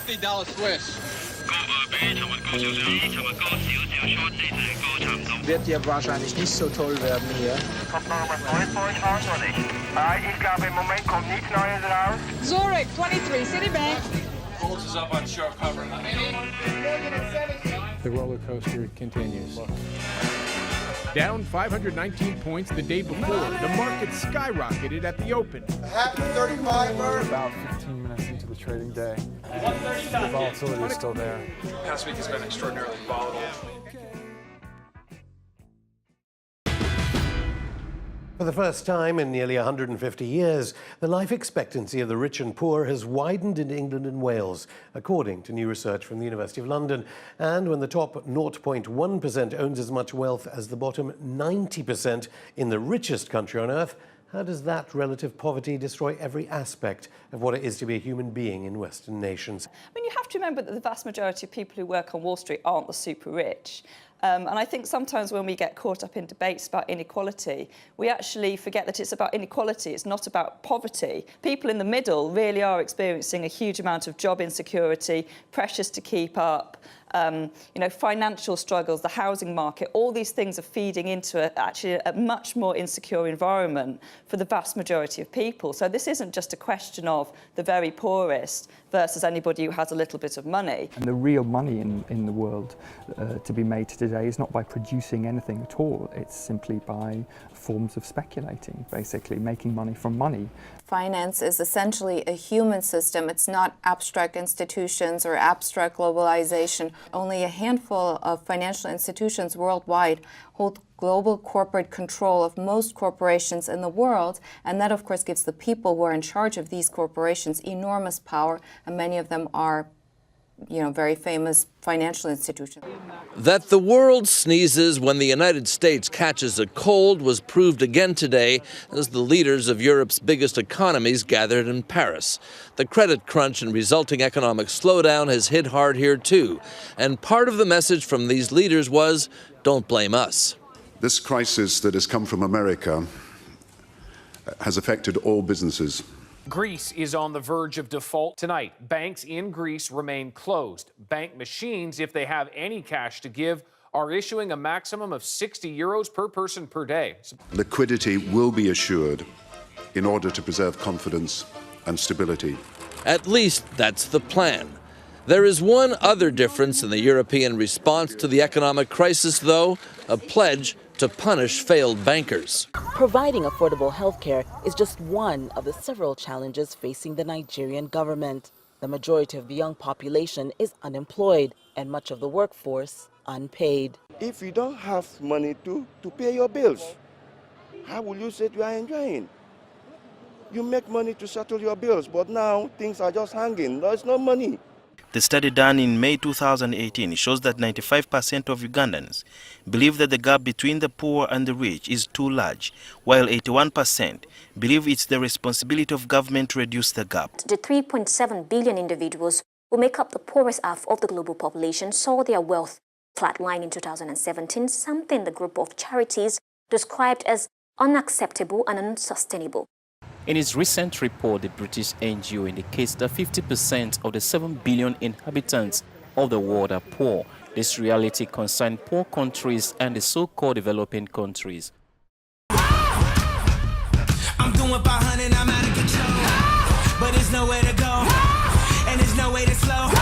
$50 Swiss. Wird hier wahrscheinlich nicht so toll werden hier. Ich glaube, im Moment kommt nichts Neues raus. Zurich, 23, Citibank. Holds us up on short cover. The roller coaster continues. Down 519 points the day before, the market skyrocketed at the open. Happy 35, Murph. About 15 minutes into the trading day, the volatility is still there. Past week has been extraordinarily volatile. For the first time in nearly 150 years, the life expectancy of the rich and poor has widened in England and Wales, according to new research from the University of London. And when the top 0.1% owns as much wealth as the bottom 90% in the richest country on earth, how does that relative poverty destroy every aspect of what it is to be a human being in Western nations? I mean, you have to remember that the vast majority of people who work on Wall Street aren't the super rich. And I think sometimes when we get caught up in debates about inequality, we actually forget that it's about inequality, it's not about poverty. People in the middle really are experiencing a huge amount of job insecurity, pressures to keep up, financial struggles, the housing market, all these things are feeding into a much more insecure environment for the vast majority of people. So this isn't just a question of the very poorest versus anybody who has a little bit of money. And the real money in the world to be made today is not by producing anything at all. It's simply by forms of speculating, basically, making money from money. Finance is essentially a human system. It's not abstract institutions or abstract globalization. Only a handful of financial institutions worldwide hold global corporate control of most corporations in the world, and that of course gives the people who are in charge of these corporations enormous power, and many of them are very famous financial institutions. That the world sneezes when the United States catches a cold was proved again today as the leaders of Europe's biggest economies gathered in Paris. The credit crunch and resulting economic slowdown has hit hard here too. And part of the message from these leaders was, don't blame us. This crisis that has come from America has affected all businesses. Greece is on the verge of default tonight. Banks in Greece remain closed. Bank machines, if they have any cash to give, are issuing a maximum of 60 euros per person per day. Liquidity will be assured in order to preserve confidence and stability. At least that's the plan. There is one other difference in the European response to the economic crisis, though, a pledge to punish failed bankers. Providing affordable health care is just one of the several challenges facing the Nigerian government. The majority of the young population is unemployed and much of the workforce unpaid. If you don't have money to pay your bills, how will you say you are enjoying? You make money to settle your bills, but now things are just hanging. There's no money. The study done in May 2018 shows that 95% of Ugandans believe that the gap between the poor and the rich is too large, while 81% believe it's the responsibility of government to reduce the gap. The 3.7 billion individuals who make up the poorest half of the global population saw their wealth flatline in 2017, something the group of charities described as unacceptable and unsustainable. In its recent report, the British NGO indicates that 50% of the 7 billion inhabitants of the world are poor. This reality concerns poor countries and the so-called developing countries. I'm doing 500, I'm out of control, but there's nowhere to go, and there's no way to slow.